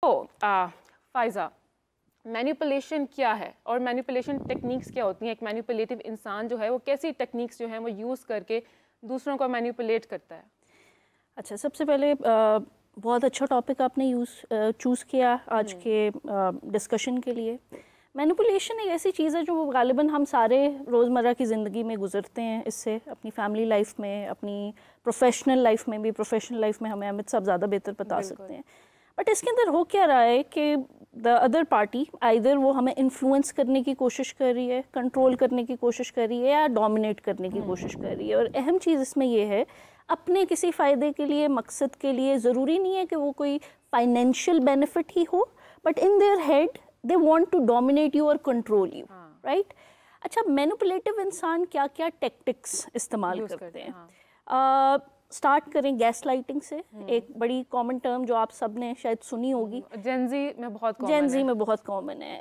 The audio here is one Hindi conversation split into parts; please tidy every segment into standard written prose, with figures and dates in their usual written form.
फाइजा, मैनिपुलेशन क्या है और मैनिपुलेशन टेक्निक्स क्या होती हैं? एक मैनिपुलेटिव इंसान जो है वो कैसी टेक्निक्स जो है वो यूज़ करके दूसरों को मैनिपुलेट करता है? अच्छा, सबसे पहले बहुत अच्छा टॉपिक आपने चूज़ किया आज के डिस्कशन के लिए। मैनिपुलेशन एक ऐसी चीज़ है जो गालिबन हम सारे रोज़मर्रा की ज़िंदगी में गुजरते हैं इससे, अपनी फैमिली लाइफ में, अपनी प्रोफेशनल लाइफ में भी। प्रोफेशनल लाइफ में हमें अमित साहब ज़्यादा बेहतर बता सकते हैं। बट इसके अंदर हो क्या रहा है कि द अदर पार्टी आइदर वो हमें इन्फ्लुएंस करने की कोशिश कर रही है, कंट्रोल करने की कोशिश कर रही है, या डोमिनेट करने की कोशिश कर रही है। और अहम चीज़ इसमें ये है, अपने किसी फ़ायदे के लिए, मकसद के लिए, ज़रूरी नहीं है कि वो कोई फाइनेंशियल बेनिफिट ही हो, but in their head they want to dominate you और कंट्रोल यू, राइट? अच्छा, मैनिपुलेटिव इंसान क्या क्या टेक्टिक्स इस्तेमाल करते हैं? स्टार्ट करें गैस लाइटिंग से। एक बड़ी कॉमन टर्म जो आप सब ने शायद सुनी होगी, जेनजी में बहुत कॉमन है।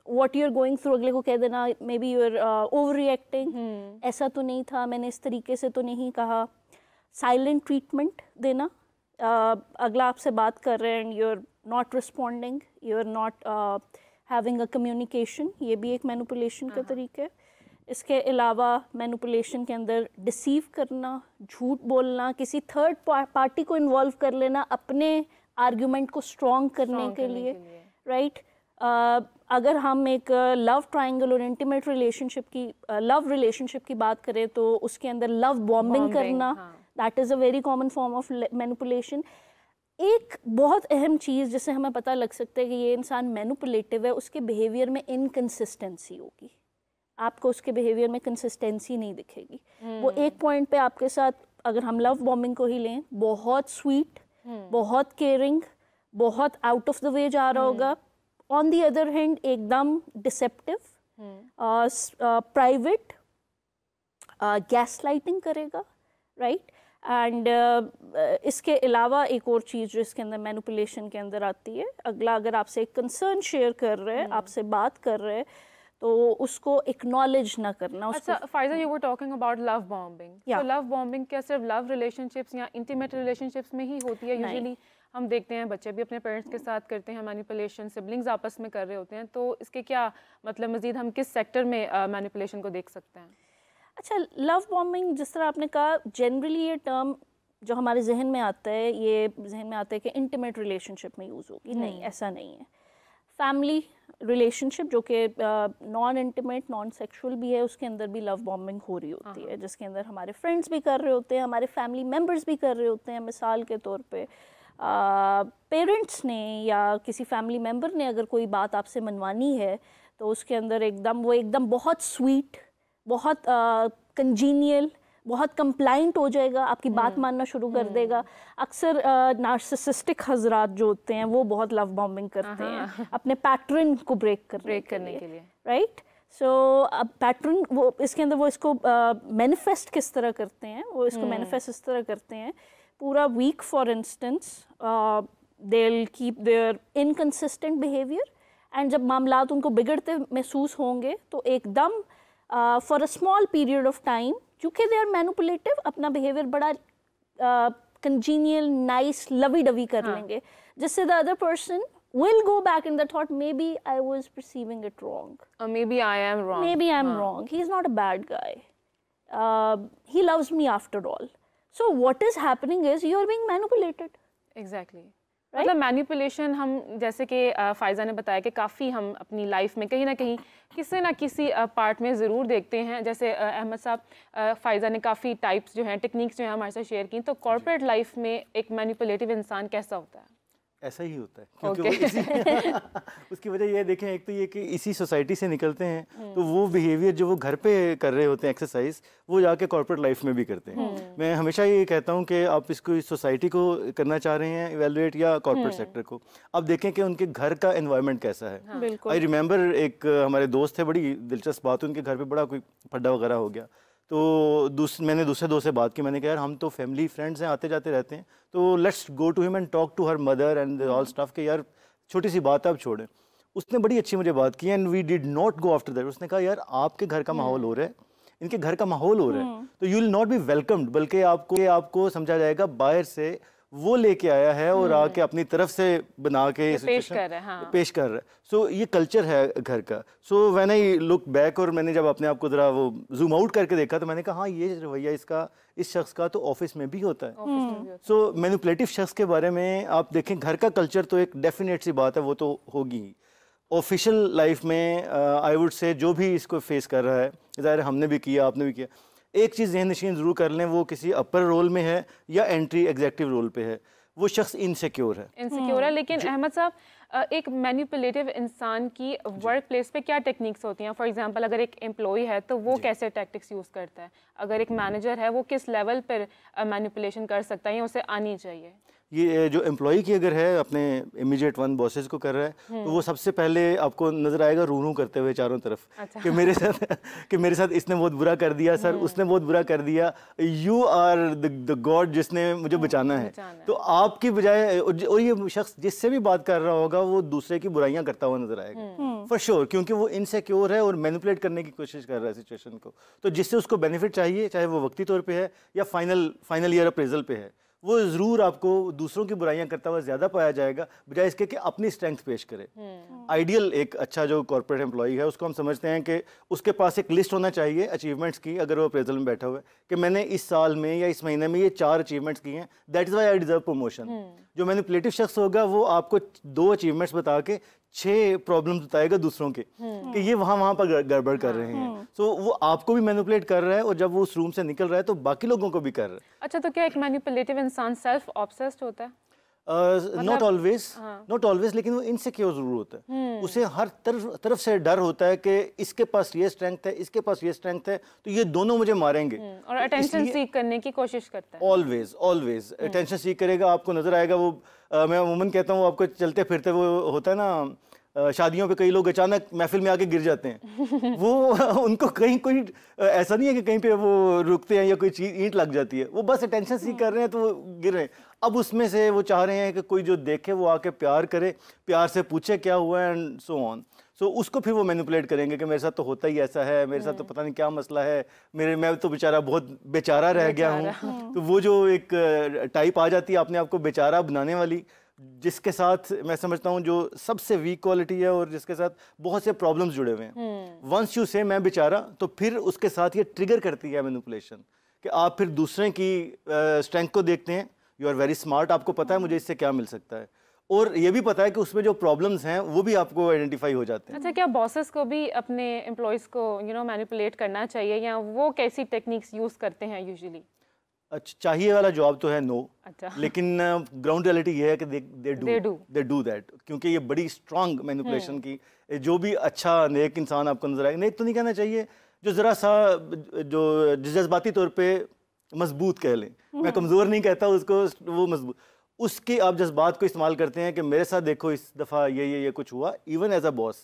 What you are going through, अगले को कह देना maybe you are overreacting, ऐसा तो नहीं था, मैंने इस तरीके से तो नहीं कहा। साइलेंट ट्रीटमेंट देना, अगला आपसे बात कर रहे हैं and you are not responding, you are not having a communication, ये भी एक मैनिपुलेशन का तरीका है। इसके अलावा मैनिपुलेशन के अंदर डिसीव करना, झूठ बोलना, किसी थर्ड पार्टी को इन्वॉल्व कर लेना अपने आर्ग्यूमेंट को स्ट्रॉन्ग करने के लिए, राइट? अगर हम एक लव ट्रायंगल और इंटीमेट रिलेशनशिप की बात करें तो उसके अंदर लव बॉम्बिंग करना, that is a very common form of manipulation. एक बहुत अहम चीज़ जिससे हमें पता लग सकता है कि ये इंसान मैनिपुलेटिव है, उसके बिहेवियर में इनकंसिस्टेंसी होगी। आपको उसके बिहेवियर में कंसिस्टेंसी नहीं दिखेगी। वो एक पॉइंट पे आपके साथ, अगर हम लव बॉम्बिंग को ही लें, बहुत स्वीट, बहुत केयरिंग, बहुत आउट ऑफ द वे जा रहा होगा। ऑन द अदर हैंड एकदम डिसेप्टिव, प्राइवेट, गैस लाइटिंग करेगा, राइट? एंड इसके अलावा एक और चीज़ जो इसके अंदर मैनिपुलेशन के अंदर आती है, अगला अगर आपसे एक कंसर्न शेयर कर रहे हैं, आपसे बात कर रहे हैं, तो उसको एक्नॉलेज ना करना। अच्छा Pfizer, you were talking about love bombing. तो लव बॉम्बिंग क्या सिर्फ लव रिलेशनशिप्स या इंटीमेट रिलेशनशिप्स में ही होती है? यूजुअली हम देखते हैं बच्चे भी अपने पेरेंट्स के साथ करते हैं मैनिपुलेशन, सिबलिंग्स आपस में कर रहे होते हैं, तो इसके क्या मतलब मजीद हम किस सेक्टर में मैनिपुलेशन को देख सकते हैं? अच्छा, लव बॉम्बिंग जिस तरह आपने कहा, जनरली ये टर्म जो हमारे जहन में आता है, ये जहन में आता है कि इंटीमेट रिलेशनशिप में यूज़ होगी। नहीं, ऐसा नहीं है। फैमिली रिलेशनशिप जो कि नॉन इंटीमेट, नॉन सेक्सुअल भी है, उसके अंदर भी लव बॉम्बिंग हो रही होती है, जिसके अंदर हमारे फ्रेंड्स भी कर रहे होते हैं, हमारे फैमिली मेम्बर्स भी कर रहे होते हैं। मिसाल के तौर पे पेरेंट्स ने या किसी फैमिली मेम्बर ने अगर कोई बात आपसे मनवानी है, तो उसके अंदर एकदम बहुत स्वीट, बहुत कंजीनियल, बहुत कंप्लाइंट हो जाएगा, आपकी बात मानना शुरू कर देगा। अक्सर नार्सिसिस्टिक हजरात जो होते हैं वो बहुत लव बॉम्बिंग करते हैं अपने पैटर्न को ब्रेक करने के लिए, राइट? सो अब पैटर्न, वो इसके अंदर वो इसको मैनिफेस्ट किस तरह करते हैं, वो इसको मैनिफेस्ट इस तरह करते हैं। पूरा week for instance they will keep their inconsistent behaviour, and जब मामलात उनको बिगड़ते महसूस होंगे तो एकदम for a small period of time, क्योंकि दे आर मैनिपुलेटिव, अपना बिहेवियर बड़ा कंजीनियल, नाइस, लवी डवी कर लेंगे, जिससे the other person will go back in the thought, maybe I was perceiving it wrong, or maybe I am wrong, wrong, he's not a bad guy, he loves me after all. So what is happening is you are being manipulated. Exactly. मतलब मैनिपुलेशन हम, जैसे कि फाइजा ने बताया कि काफ़ी हम अपनी लाइफ में कहीं ना किसी पार्ट में ज़रूर देखते हैं। जैसे अहमद साहब, फाइजा ने काफ़ी टाइप्स जो हैं, टेक्निक्स जो हैं हमारे साथ शेयर की, तो कॉर्पोरेट लाइफ में एक मैनिपुलेटिव इंसान कैसा होता है? ऐसा ही होता है, क्योंकि उसकी वजह यह देखें, एक तो ये कि इसी सोसाइटी से निकलते हैं, तो वो बिहेवियर जो वो घर पे कर रहे होते हैं एक्सरसाइज, वो जाके कॉर्पोरेट लाइफ में भी करते हैं। मैं हमेशा ये कहता हूँ कि आप इसको इस सोसाइटी को करना चाह रहे हैं इवेलुएट या कॉर्पोरेट सेक्टर को, अब देखें कि उनके घर का एनवायरनमेंट कैसा है। आई रिमेंबर एक हमारे दोस्त थे, बड़ी दिलचस्प बात, उनके घर पर बड़ा कोई फड्डा वगैरह हो गया, तो मैंने दूसरे दोस्त से बात की, मैंने कहा यार हम तो फैमिली फ्रेंड्स हैं, आते जाते रहते हैं, तो let's go to him and talk to her mother and all stuff के यार छोटी सी बात आप छोड़ें। उसने बड़ी अच्छी मुझे बात की and we did not go after that. उसने कहा यार आपके घर का माहौल हो रहा है, इनके घर का माहौल हो रहा है, तो you will not be welcomed, बल्कि आपको समझा जाएगा बाहर से वो लेके आया है और आके अपनी तरफ से बना के पेश कर रहा है। हाँ। पेश कर रहा है। सो ये कल्चर है घर का। So when I look back, और मैंने जब अपने आप को जरा वो जूम आउट करके देखा तो मैंने कहा हाँ ये रवैया इसका, इस शख्स का तो ऑफिस में भी होता है। सो मैनिपुलेटिव शख्स के बारे में आप देखें, घर का कल्चर तो एक डेफिनेट सी बात है, वो तो होगी। ऑफिशियल लाइफ में आई वुड से जो भी इसको फेस कर रहा है, ज़ाहिर हमने भी किया, आपने भी किया, एक चीज़ ज़हन नशीन ज़रूर कर लें, वो किसी अपर रोल में है या एंट्री एग्जेक्टिव रोल पे है, वो शख्स इनसिक्योर है। लेकिन अहमद साहब, एक मैनिपुलेटिव इंसान की वर्क प्लेस पे क्या टेक्निक्स होती हैं? फॉर एग्जांपल अगर एक एम्प्लॉय है तो वो कैसे टैक्टिक्स यूज़ करता है? अगर एक मैनेजर है वो किस लेवल पर मैनिपुलेशन कर सकता है या उसे आनी चाहिए? ये जो एम्प्लॉय की अगर है, अपने इमीडिएट वन बॉसेस को कर रहा है, तो वो सबसे पहले आपको नजर आएगा रू रू करते हुए चारों तरफ। अच्छा। कि मेरे साथ इसने बहुत बुरा कर दिया सर, उसने बहुत बुरा कर दिया, यू आर द गॉड जिसने मुझे बचाना है। तो आपकी बजाय, और ये शख्स जिससे भी बात कर रहा होगा वो दूसरे की बुराइयां करता हुआ नजर आएगा फॉर श्योर, क्योंकि वो इनसिक्योर है और मैनिपुलेट करने की कोशिश कर रहा है सिचुएशन को। तो जिससे उसको बेनिफिट चाहिए, चाहे वो वक्ती तौर पर है या फाइनल ईयर अप्रेजल पे है, वो ज़रूर आपको दूसरों की बुराइयां करता हुआ ज़्यादा पाया जाएगा, बजाय इसके कि अपनी स्ट्रेंथ पेश करे। आइडियल एक अच्छा जो कॉर्पोरेट एम्प्लॉई है उसको हम समझते हैं कि उसके पास एक लिस्ट होना चाहिए अचीवमेंट्स की, अगर वो अप्रेजल में बैठा हुआ है कि मैंने इस साल में या इस महीने में ये 4 अचीवमेंट्स की हैं, that is why I deserve promotion. जो मैनिपुलेटिव शख्स होगा वो आपको 2 अचीवमेंट्स बता के 6 प्रॉब्लम्स बताएगा दूसरों के कि ये वहाँ पर गड़बड़ कर रहे हैं। सो वो आपको भी मैनिपुलेट कर रहा है, और जब वो उस रूम से निकल रहा है तो बाकी लोगों को भी कर रहा है। अच्छा, तो क्या एक मैनिपुलेटिव इंसान सेल्फ ऑब्सेस्ड होता है? नॉट ऑलवेज, लेकिन वो इनसिक्योर जरूर होता है। उसे हर तरफ से डर होता है कि इसके पास ये स्ट्रेंथ है, इसके पास ये स्ट्रेंथ है, तो ये दोनों मुझे मारेंगे। और अटेंशन सीक करने की कोशिश करता है। ऑलवेज अटेंशन सीक करेगा। आपको नजर आएगा वो, मैं अमूमन कहता हूँ, आपको चलते फिरते वो होता है ना, शादियों पे कई लोग अचानक महफिल में आके गिर जाते हैं। वो उनको कहीं कोई ऐसा नहीं है कि कहीं पे वो रुकते हैं या कोई चीज ईंट लग जाती है, वो बस अटेंशन सीख कर रहे हैं तो वो गिर रहे हैं। अब उसमें से वो चाह रहे हैं कि कोई जो देखे वो आके प्यार करे, प्यार से पूछे क्या हुआ एंड सो ऑन। सो उसको फिर वो मैनिपुलेट करेंगे कि मेरे साथ तो होता ही ऐसा है, मेरे साथ तो पता नहीं क्या मसला है, मैं तो बेचारा बहुत बेचारा रह गया हूँ। तो वो जो एक टाइप आ जाती है अपने आप को बेचारा बनाने वाली, जिसके साथ मैं समझता हूँ जो सबसे वीक क्वालिटी है और जिसके साथ बहुत से प्रॉब्लम्स जुड़े हुए हैं। वंस यू से मैं बेचारा, तो फिर उसके साथ ये ट्रिगर करती है मैनिपुलेशन, कि आप फिर दूसरे की स्ट्रेंथ को देखते हैं। यू आर वेरी स्मार्ट, आपको पता है मुझे इससे क्या मिल सकता है, और ये भी पता है कि उसमें जो प्रॉब्लम्स हैं वो भी आपको आइडेंटिफाई हो जाते हैं। अच्छा, क्या बॉसेस को भी अपने एम्प्लॉयज़ को मैनिपुलेट करना चाहिए, या वो कैसी टेक्निक्स यूज़ करते हैं यूजुअली? अच्छा, चाहिए वाला जवाब तो है नो। अच्छा। लेकिन ग्राउंड रियलिटी ये है कि दे डू दैट, क्योंकि ये बड़ी स्ट्रांग मैनिपुलेशन की, जो भी अच्छा नेक इंसान आपको नजर आएगा, नेक तो नहीं कहना चाहिए, जो ज़रा सा जो जज्बाती तौर पे मजबूत कह लें, मैं कमज़ोर नहीं कहता उसको, वो मजबूत, उसके आप जज्बात को इस्तेमाल करते हैं कि मेरे साथ देखो इस दफ़ा ये कुछ हुआ, इवन एज अ बॉस,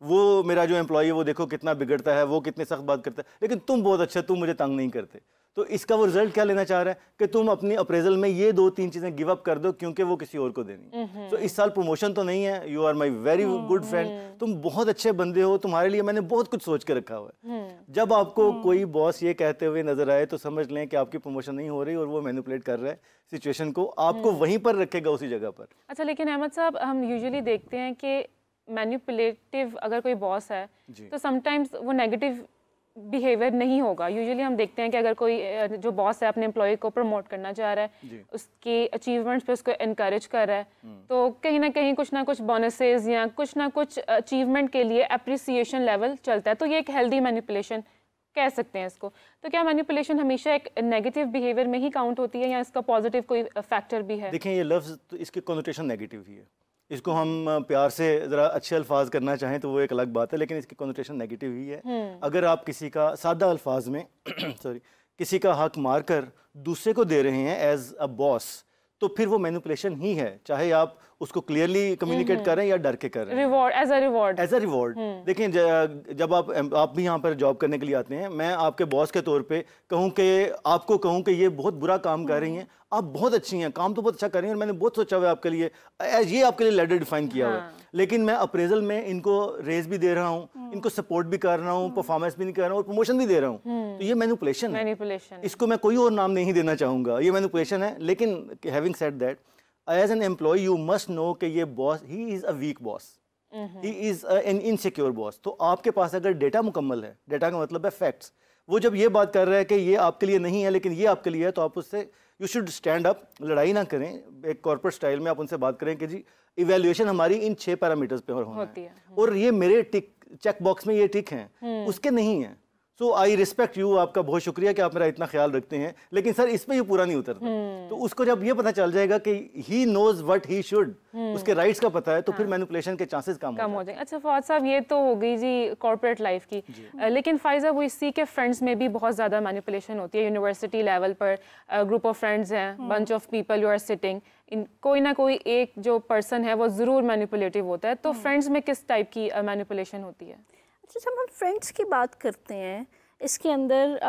वो मेरा जो एम्प्लॉय है वो देखो कितना बिगड़ता है, वो कितने सख्त बात करता है, लेकिन तुम बहुत अच्छा, तुम मुझे तंग नहीं करते। तो इसका वो रिजल्ट क्या लेना चाह रहा है कि तुम अपनी अप्रेजल में ये 2-3 चीजें गिव अप कर दो, क्योंकि वो किसी और को देनी। तो इस साल प्रमोशन तो नहीं है, you are my very good friend, तुम बहुत अच्छे बंदे हो, तुम्हारे लिए मैंने बहुत कुछ सोच के रखा हुआ है। जब आपको कोई बॉस ये कहते हुए नजर आए तो समझ लें कि आपकी प्रमोशन नहीं हो रही और वो मैनिपुलेट कर रहा है सिचुएशन को, आपको वहीं पर रखेगा उसी जगह पर। अच्छा, लेकिन अहमद साहब, हम यूजुअली देखते हैं कि मैनिपुलेटिव अगर कोई बॉस है तो समटाइम्स वो नेगेटिव बिहेवियर नहीं होगा। यूजुअली हम देखते हैं कि अगर कोई जो बॉस है अपने एम्प्लॉय को प्रमोट करना चाह रहा है, उसके अचीवमेंट्स पे उसको इनकरेज कर रहा है, तो कहीं ना कुछ बोनसेस या कुछ ना कुछ अचीवमेंट के लिए अप्रिसिएशन लेवल चलता है। तो ये एक हेल्दी मैनिपुलेशन कह सकते हैं इसको। तो क्या मैनिपुलेशन हमेशा एक नेगेटिव बिहेवियर में ही काउंट होती है, या इसका पॉजिटिव कोई फैक्टर भी है? देखें, ये लफ्ज़ तो इसकी कॉनोटेशन नेगेटिव ही है। इसको हम प्यार से ज़रा अच्छे अल्फाज करना चाहें तो वो एक अलग बात है, लेकिन इसकी कॉनोटेशन नेगेटिव ही है। अगर आप किसी का सादा अल्फाज में किसी का हक मार कर दूसरे को दे रहे हैं एज अ बॉस, तो फिर वो मैनिपुलेशन ही है, चाहे आप उसको क्लियरली कम्युनिकेट कर रहे हैं या डर के कर रहे हैं? Reward, as a reward. देखिए, जब आप भी यहाँ पर जॉब करने के लिए आते हैं, मैं आपके बॉस के तौर पे आपको कहूँ कि ये बहुत बुरा काम कर रही हैं, आप बहुत अच्छी हैं, काम तो बहुत अच्छा कर रही हैं और मैंने बहुत सोचा हुआ है आपके लिए, ये आपके लिए लैडर डिफाइन किया हुआ है, लेकिन मैं अप्रेजल में इनको रेज भी दे रहा हूँ, इनको सपोर्ट भी कर रहा हूँ, परफॉर्मेंस भी नहीं कर रहा हूँ और प्रमोशन भी दे रहा हूँ, तो ये मैनिपुलेशन है। इसको मैं कोई और नाम नहीं देना चाहूँगा, ये मैनिपुलेशन है। लेकिन having said that, as an employee you must know कि ये boss, he is a weak boss, he is an insecure boss. तो आपके पास अगर डेटा मुकम्मल है, डेटा का मतलब है फैक्ट्स, वो जब ये बात कर रहा है कि ये आपके लिए नहीं है लेकिन ये आपके लिए है, तो आप उससे यू शुड स्टैंड अप, लड़ाई ना करें। एक कॉर्पोरेट स्टाइल में आप उनसे बात करें कि जी इवैल्यूएशन हमारी इन 6 पैरामीटर्स पे होती है और ये मेरे चेक बॉक्स में ये टिक हैं, उसके नहीं है। सो आई रिस्पेक्ट यू, आपका बहुत शुक्रिया कि आप मेरा इतना ख्याल रखते हैं, लेकिन सर इस पे ये पूरा नहीं उतरता। तो उसको जब ये पता चल जाएगा कि he knows what he should, उसके राइट्स का पता है, तो फिर मैनिपुलेशन के चांसेस कम हो जाएंगे। अच्छा फवाद साहब, ये तो हो गई जी कॉर्पोरेट लाइफ की, लेकिन फाइजा वो इसी के फ्रेंड्स में भी बहुत ज़्यादा मैनिपुलेशन होती है। यूनिवर्सिटी लेवल पर ग्रुप ऑफ फ्रेंड्स हैं, bunch of people you are sitting, कोई ना कोई एक जो पर्सन है वो ज़रूर मैनिपुलेटिव होता है। तो फ्रेंड्स में किस टाइप की मैनिपुलेशन होती है? अच्छा, जब हम फ्रेंड्स की बात करते हैं, इसके अंदर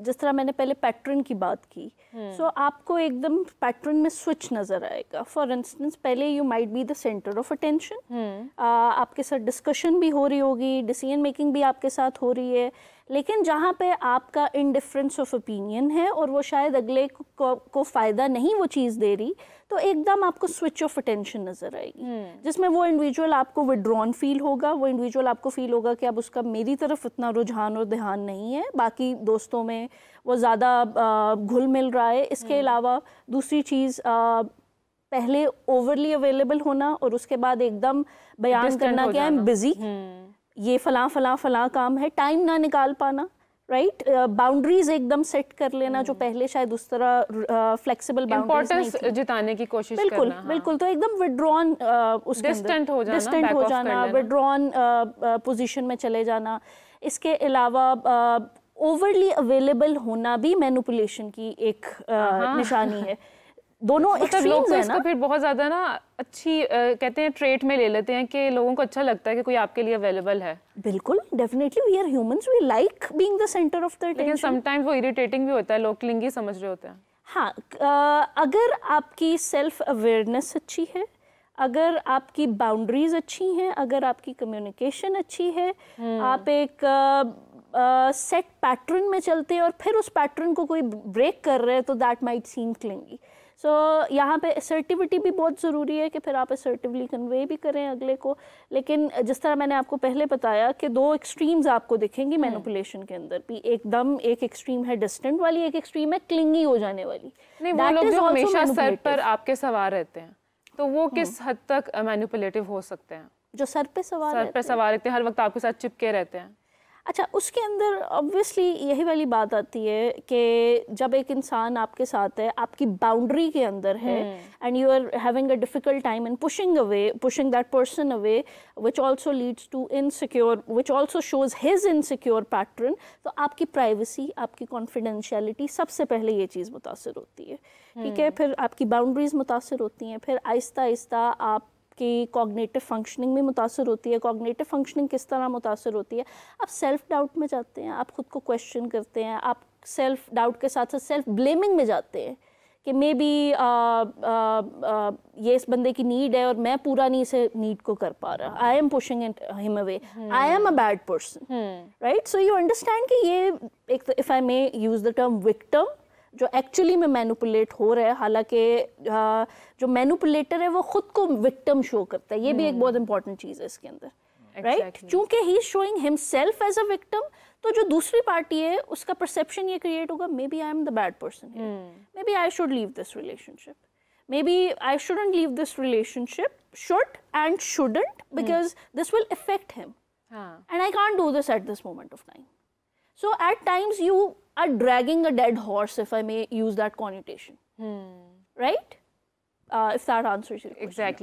जिस तरह मैंने पहले पैटर्न की बात की, सो आपको एकदम पैटर्न में स्विच नज़र आएगा। फॉर इंस्टेंस, पहले you might be the centre of attention, आपके साथ डिस्कशन भी हो रही होगी, डिसीजन मेकिंग भी आपके साथ हो रही है, लेकिन जहाँ पे आपका इनडिफरेंस ऑफ ओपिनियन है और वो शायद अगले को फ़ायदा नहीं वो चीज़ दे रही, तो एकदम आपको स्विच ऑफ अटेंशन नज़र आएगी, जिसमें वो इंडिविजुअल आपको विड्रॉन फील होगा, वो इंडिविजुअल आपको फील होगा कि अब उसका मेरी तरफ इतना रुझान और ध्यान नहीं है, बाकी दोस्तों में वो ज़्यादा घुल मिल रहा है। इसके अलावा दूसरी चीज़, पहले ओवरली अवेलेबल होना और उसके बाद एकदम बयान करना कि आई एम बिजी, ये फलां काम है, टाइम ना निकाल पाना, राइट? बाउंड्रीज एकदम सेट कर लेना, जो पहले शायद उस तरह फ्लेक्सिबल बाउंड्रीज नहीं थी, जिताने की कोशिश बिल्कुल करना, बिल्कुल। तो एकदम विड्रॉन, डिस्टेंट हो जाना, विड्रॉन पोजीशन में चले जाना। इसके अलावा ओवरली अवेलेबल होना भी मैनिपुलेशन की एक निशानी है। दोनों एक्सट्रीम्स है ना, फिर बहुत ज्यादा ना अच्छी कहते हैं ट्रेट में ले लेते हैं कि लोगों को अच्छा लगता है कि कोई आपके लिए अवेलेबल है। बिल्कुल, definitely we are humans, we like being the centre of the attention, लेकिन समटाइम्स वो इरिटेटिंग भी होता है, लोग क्लिंगी समझ रहे होते हैं। हाँ, अगर आपकी सेल्फ अवेयरनेस अच्छी है, अगर आपकी बाउंड्रीज अच्छी हैं, अगर आपकी कम्युनिकेशन अच्छी है, आप एक सेट पैटर्न में चलते हैं और फिर उस पैटर्न को कोई ब्रेक कर रहे हैं, तो दैट माइट सीम क्लिंगी। सो यहाँ पे असर्टिविटी भी बहुत ज़रूरी है कि फिर आप असर्टिवली कन्वे भी करें अगले को। लेकिन जिस तरह मैंने आपको पहले बताया कि 2 एक्सट्रीम्स आपको दिखेंगी मैनिपुलेशन के अंदर भी, एकदम एक एक्सट्रीम है डिस्टेंट वाली, एक एक्सट्रीम है क्लिंगी हो जाने वाली। नहीं, वो लोग जो हमेशा सर पर आपके सवार रहते हैं, तो वो किस हद तक मैनिपुलेटिव हो सकते हैं? जो सर पे सवार रहते हैं, हर वक्त आपके साथ चिपके रहते हैं। अच्छा, उसके अंदर ऑब्वियसली यही वाली बात आती है कि जब एक इंसान आपके साथ है, आपकी बाउंड्री के अंदर है, and you are having a difficult time in pushing that person away, which also leads to insecure, which also shows his insecure pattern, तो आपकी प्राइवेसी, आपकी कॉन्फिडेंशियलिटी, सबसे पहले ये चीज़ मुतासिर होती है। ठीक है, फिर आपकी बाउंड्रीज मुतासिर होती हैं, फिर आहिस्ता आहिस्ता आप कि कॉग्निटिव फंक्शनिंग में मुतासर होती है। कॉग्निटिव फंक्शनिंग किस तरह मुतासर होती है? आप सेल्फ डाउट में जाते हैं, आप ख़ुद को क्वेश्चन करते हैं, आप सेल्फ डाउट के साथ साथ सेल्फ ब्लेमिंग में जाते हैं कि मे बी ये इस बंदे की नीड है और मैं पूरा नहीं इसे नीड को कर पा रहा, I am pushing him away, I am a bad person, right? So you understand कि ये एक, if I may use the term victim, जो एक्चुअली में मैनिपुलेट हो रहा है, हालांकि जो मैनिपुलेटर है वो खुद को विक्टिम शो करता है। ये भी एक बहुत इंपॉर्टेंट चीज़ है इसके अंदर, राइट? चूंकि he is showing himself as a victim, तो जो दूसरी पार्टी है उसका परसेप्शन ये क्रिएट होगा, maybe I am the bad person, maybe I should leave this relationship, maybe I shouldn't leave this relationship, should and shouldn't, because this will affect him and I can't do this at this moment of time. So at times you are dragging a dead horse, if I may use that connotation, right? If that answers your question. Exactly.